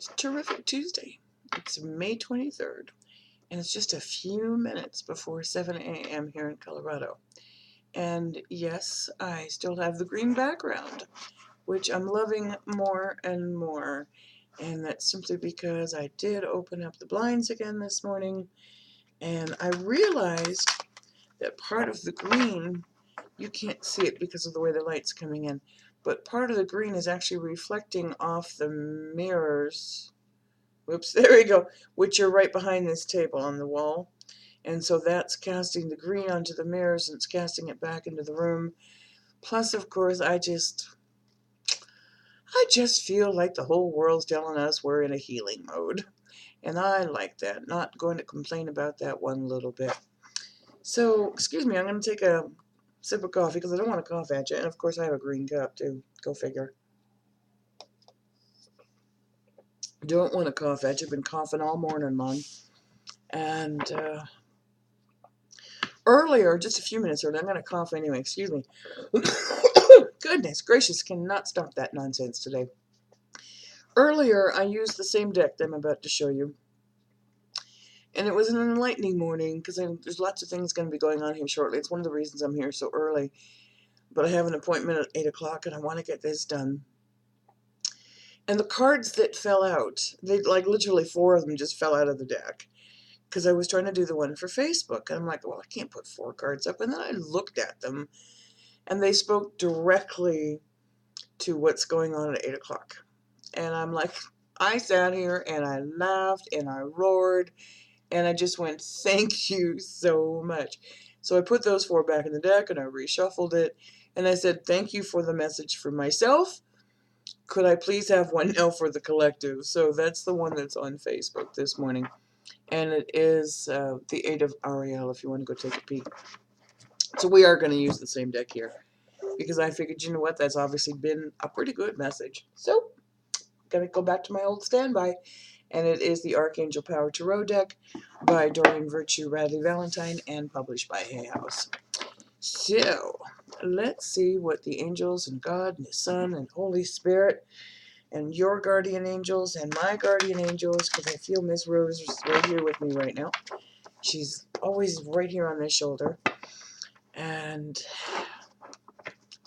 It's a terrific Tuesday. It's May 23rd, and it's just a few minutes before 7 a.m. here in Colorado. And yes, I still have the green background, which I'm loving more and more. And that's simply because I did open up the blinds again this morning, and I realized that part of the green, you can't see it because of the way the light's coming in, but part of the green is actually reflecting off the mirrors. Whoops, there we go, which are right behind this table on the wall. And so that's casting the green onto the mirrors, and it's casting it back into the room. Plus, of course, I just feel like the whole world's telling us we're in a healing mode. And I like that. Not going to complain about that one little bit. So, excuse me, I'm going to take a sip of coffee because I don't want to cough at you. And of course, I have a green cup too. Go figure. Don't want to cough at you. Been coughing all morning long. And earlier, just a few minutes earlier, I'm going to cough anyway. Excuse me. Goodness gracious, cannot stop that nonsense today. Earlier, I used the same deck that I'm about to show you. And it was an enlightening morning because there's lots of things going to be going on here shortly. It's one of the reasons I'm here so early. But I have an appointment at 8 o'clock and I want to get this done. And the cards that fell out, they like literally 4 of them just fell out of the deck. Because I was trying to do the one for Facebook. And I'm like, well, I can't put 4 cards up. And then I looked at them and they spoke directly to what's going on at 8 o'clock. And I'm like, I sat here and I laughed and I roared and I just went, thank you so much. So I put those 4 back in the deck and I reshuffled it. And I said, thank you for the message for myself. Could I please have one now for the collective? So that's the one that's on Facebook this morning. And it is the 8 of Ariel, if you want to go take a peek. So we are going to use the same deck here. Because I figured, you know what, that's obviously been a pretty good message. So, going to go back to my old standby. And it is the Archangel Power Tarot deck by Doreen Virtue Radley Valentine and published by Hay House. So, let's see what the angels and God and His Son and Holy Spirit and your guardian angels and my guardian angels, because I feel Miss Rose is right here with me right now. She's always right here on this shoulder. And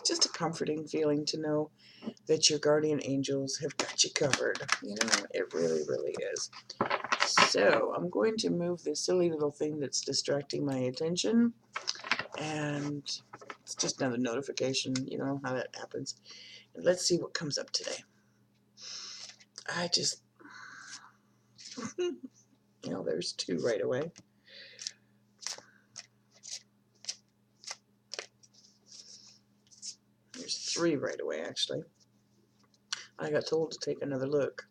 just a comforting feeling to know that your guardian angels have got you covered. You know, it really, really is. So, I'm going to move this silly little thing that's distracting my attention. And it's just another notification. You know how that happens. And let's see what comes up today. I just... you know, there's 2 right away. There's 3 right away, actually. I got told to take another look.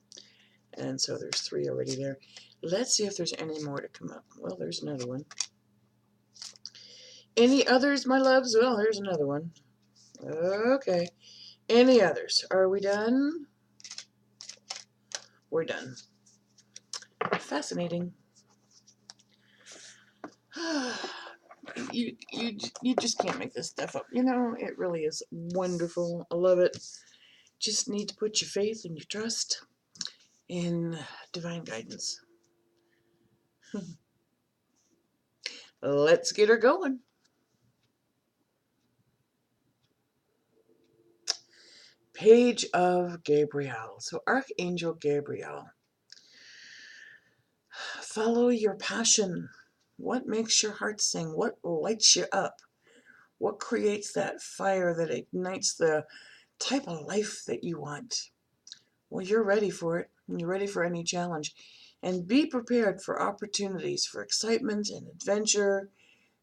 And so there's 3 already there. Let's see if there's any more to come up. Well, there's another one. Any others, my loves? Well, there's another one. Okay. Any others? Are we done? We're done. Fascinating. You just can't make this stuff up. You know, it really is wonderful. I love it. Just need to put your faith and your trust in divine guidance. Let's get her going. Page of Gabriel. So Archangel Gabriel. Follow your passion. What makes your heart sing? What lights you up? What creates that fire that ignites the type of life that you want? Well, you're ready for it. You're ready for any challenge. And be prepared for opportunities, for excitement and adventure.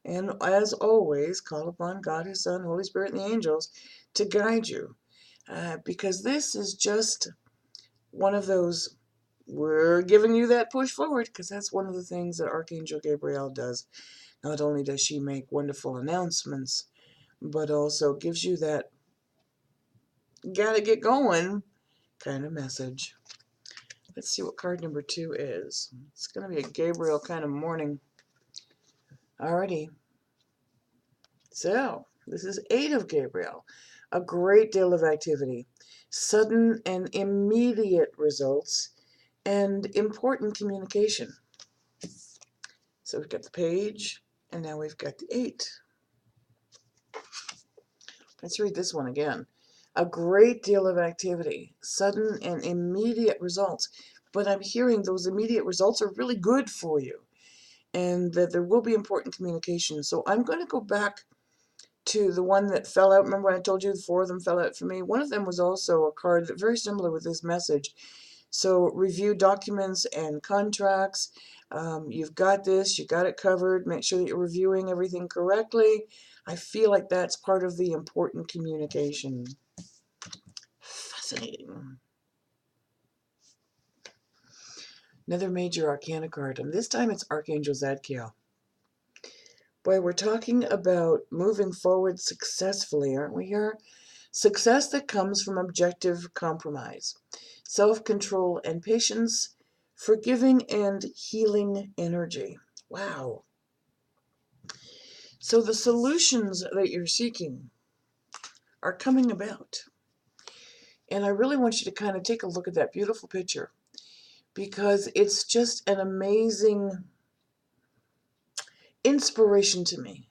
And as always, call upon God, His Son, Holy Spirit, and the angels to guide you. Because this is just one of those, we're giving you that push forward, because that's one of the things that Archangel Gabriel does. Not only does she make wonderful announcements, but also gives you that gotta get going kind of message. Let's see what card number 2 is. It's going to be a Gabriel kind of morning. Alrighty. So, this is 8 of Gabriel. A great deal of activity. Sudden and immediate results and important communication. So we've got the page, and now we've got the 8. Let's read this one again. A great deal of activity, sudden and immediate results. But I'm hearing those immediate results are really good for you, and that there will be important communication. So I'm going to go back to the one that fell out. Remember when I told you the 4 of them fell out for me? One of them was also a card that very similar with this message. So review documents and contracts. You've got this, you got it covered. Make sure that you're reviewing everything correctly. I feel like that's part of the important communication. Fascinating. Another major arcana card, and this time it's Archangel Zadkiel. Boy, we're talking about moving forward successfully, aren't we here? Success that comes from objective compromise, self-control and patience, forgiving and healing energy. Wow. So the solutions that you're seeking are coming about. And I really want you to kind of take a look at that beautiful picture, because it's just an amazing inspiration to me.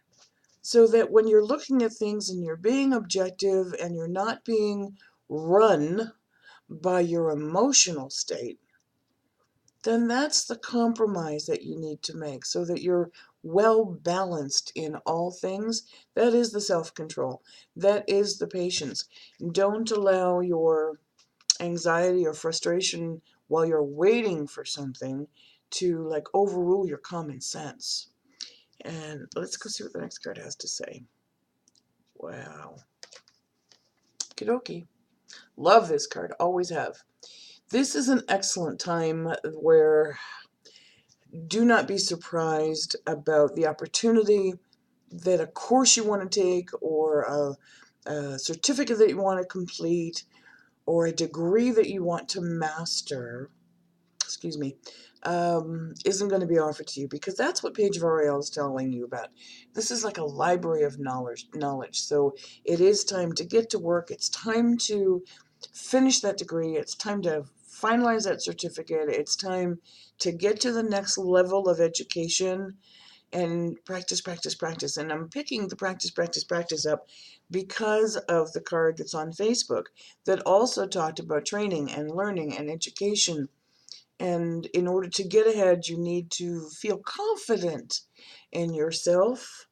So that when you're looking at things and you're being objective and you're not being run by your emotional state, then that's the compromise that you need to make so that you're well balanced in all things. That is the self-control. That is the patience. Don't allow your anxiety or frustration while you're waiting for something to like overrule your common sense. And let's go see what the next card has to say. Wow. Okie Love this card. Always have. This is an excellent time where do not be surprised about the opportunity that a course you want to take, or a certificate that you want to complete, or a degree that you want to master, excuse me, isn't going to be offered to you, because that's what Page of Ariel is telling you about. This is like a library of knowledge. So it is time to get to work. It's time to finish that degree. It's time to finalize that certificate. It's time to get to the next level of education and practice, practice, practice. And I'm picking the practice, practice, practice up because of the card that's on Facebook that also talked about training and learning and education. And in order to get ahead, you need to feel confident in yourself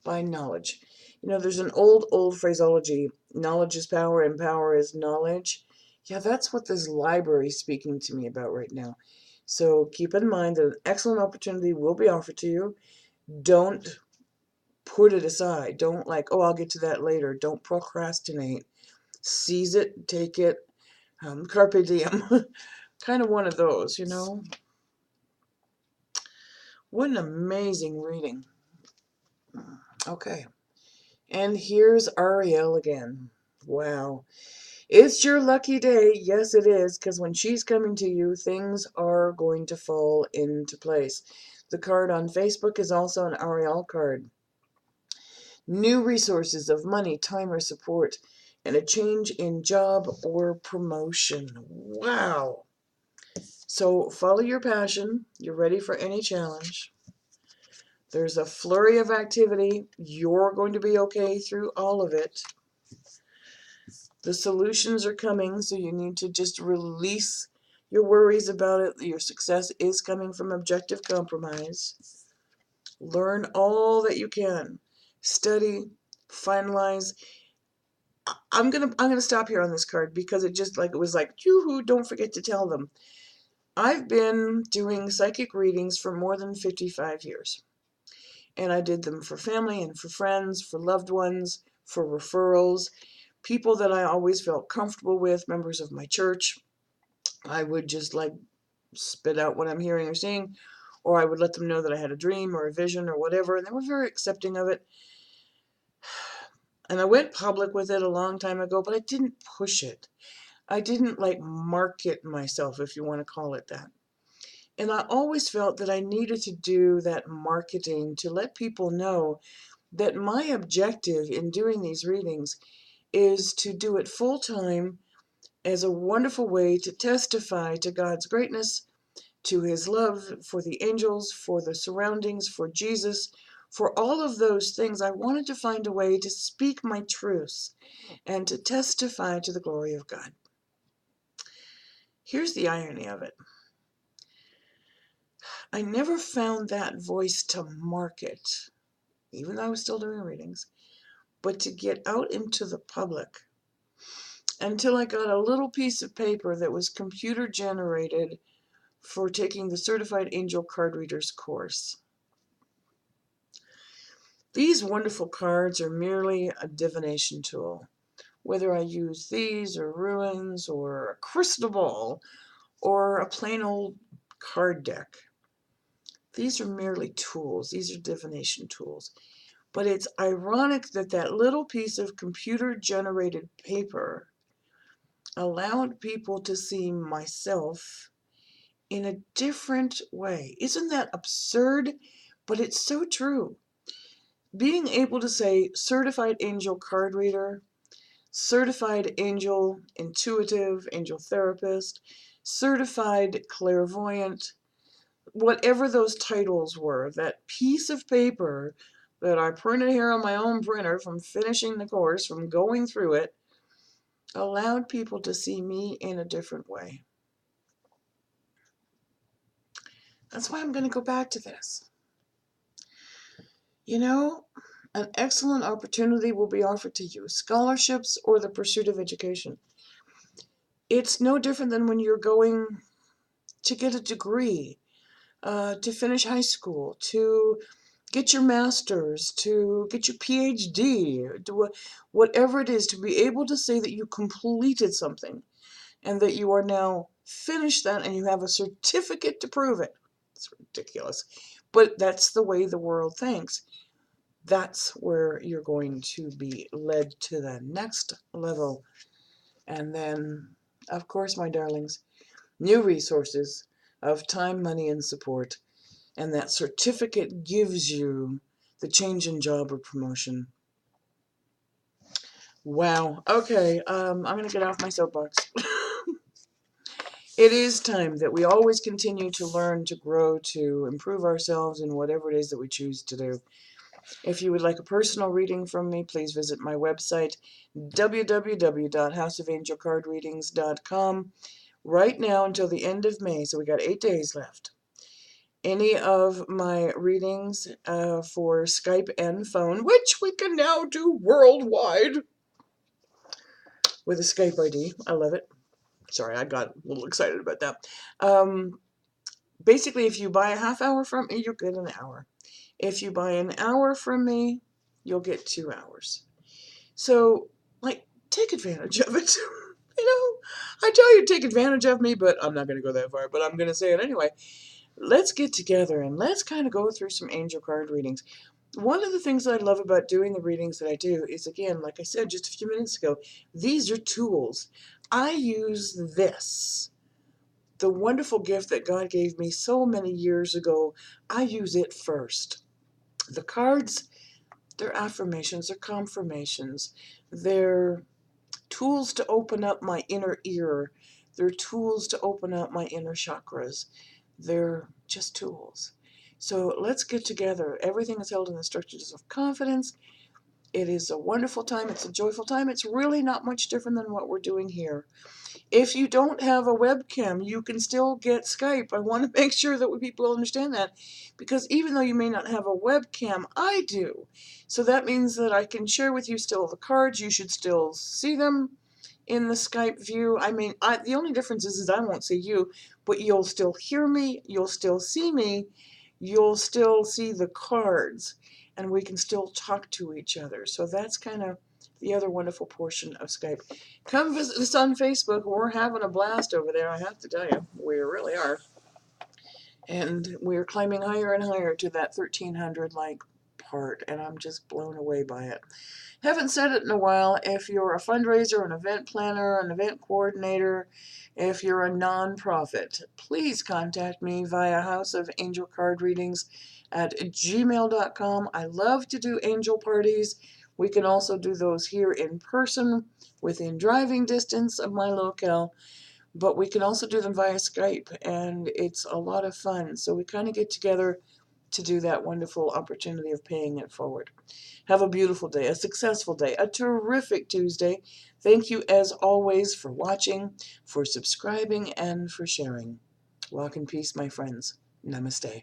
by knowledge. You know, there's an old phraseology, knowledge is power and power is knowledge. Yeah, that's what this library is speaking to me about right now. So keep in mind that an excellent opportunity will be offered to you. Don't put it aside. Don't like, oh, I'll get to that later. Don't procrastinate. Seize it, take it, carpe diem. Kind of one of those, you know. What an amazing reading. Okay. And here's Ariel again. Wow. It's your lucky day. Yes, it is, because when she's coming to you, things are going to fall into place. The card on Facebook is also an Ariel card. New resources of money, time, or support, and a change in job or promotion. Wow. So follow your passion. You're ready for any challenge. There's a flurry of activity. You're going to be okay through all of it. The solutions are coming, so you need to just release your worries about it. Your success is coming from objective compromise. Learn all that you can. Study, finalize. I'm gonna stop here on this card because it just like it was like, yoo-hoo, don't forget to tell them. I've been doing psychic readings for more than 55 years. And I did them for family and for friends, for loved ones, for referrals, people that I always felt comfortable with, members of my church. I would just like spit out what I'm hearing or seeing, or I would let them know that I had a dream or a vision or whatever, and they were very accepting of it. And I went public with it a long time ago, but I didn't push it. I didn't like market myself, if you want to call it that. And I always felt that I needed to do that marketing to let people know that my objective in doing these readings is to do it full time as a wonderful way to testify to God's greatness, to his love for the angels, for the surroundings, for Jesus, for all of those things. I wanted to find a way to speak my truths and to testify to the glory of God. Here's the irony of it. I never found that voice to market, even though I was still doing readings, but to get out into the public until I got a little piece of paper that was computer generated for taking the Certified Angel Card Readers course. These wonderful cards are merely a divination tool. Whether I use these or ruins or a crystal ball or a plain old card deck, these are merely tools. These are divination tools. But it's ironic that that little piece of computer-generated paper allowed people to see myself in a different way. Isn't that absurd? But it's so true. Being able to say certified angel card reader, certified angel intuitive, angel therapist, certified clairvoyant, whatever those titles were, that piece of paper that I printed here on my own printer from finishing the course, from going through it, allowed people to see me in a different way. That's why I'm going to go back to this. You know, an excellent opportunity will be offered to you, scholarships or the pursuit of education. It's no different than when you're going to get a degree, to finish high school, to get your master's, to get your PhD, to whatever it is, to be able to say that you completed something and that you are now finished that and you have a certificate to prove it. It's ridiculous. But that's the way the world thinks. That's where you're going to be led to the next level. And then, of course, my darlings, new resources of time, money, and support. And that certificate gives you the change in job or promotion. Wow. Okay, I'm going to get off my soapbox. It is time that we always continue to learn, to grow, to improve ourselves in whatever it is that we choose to do. If you would like a personal reading from me, please visit my website, www.houseofangelcardreadings.com, right now until the end of May, so we got 8 days left. Any of my readings for Skype and phone, which we can now do worldwide with a Skype ID. I love it. Sorry, I got a little excited about that. Basically, if you buy a half hour from me, you'll get an hour. If you buy an hour from me, you'll get 2 hours. So, like, take advantage of it. You know, I tell you to take advantage of me, but I'm not going to go that far, but I'm going to say it anyway. Let's get together and let's kind of go through some angel card readings. One of the things that I love about doing the readings that I do is, again, like I said just a few minutes ago, these are tools. I use this, the wonderful gift that God gave me so many years ago. I use it first. The cards, they're affirmations, they're confirmations, they're tools to open up my inner ear, they're tools to open up my inner chakras. They're just tools. So let's get together. Everything is held in the structures of confidence. It is a wonderful time. It's a joyful time. It's really not much different than what we're doing here. If you don't have a webcam, you can still get Skype. I want to make sure that people understand that, because even though you may not have a webcam, I do. So that means that I can share with you still the cards. You should still see them in the Skype view. I mean, the only difference is I won't see you, but you'll still hear me, you'll still see me, you'll still see the cards, and we can still talk to each other. So that's kind of the other wonderful portion of Skype. Come visit us on Facebook. We're having a blast over there, I have to tell you. We really are. And we're climbing higher and higher to that 1,300 like part, and I'm just blown away by it. Haven't said it in a while. If you're a fundraiser, an event planner, an event coordinator, if you're a nonprofit, please contact me via houseofangelcardreadings@gmail.com. I love to do angel parties We can also do those here in person within driving distance of my locale, but we can also do them via Skype, and it's a lot of fun. So we kind of get together to do that wonderful opportunity of paying it forward. Have a beautiful day, a successful day, a terrific Tuesday. Thank you as always for watching, for subscribing, and for sharing. Walk in peace, my friends. Namaste.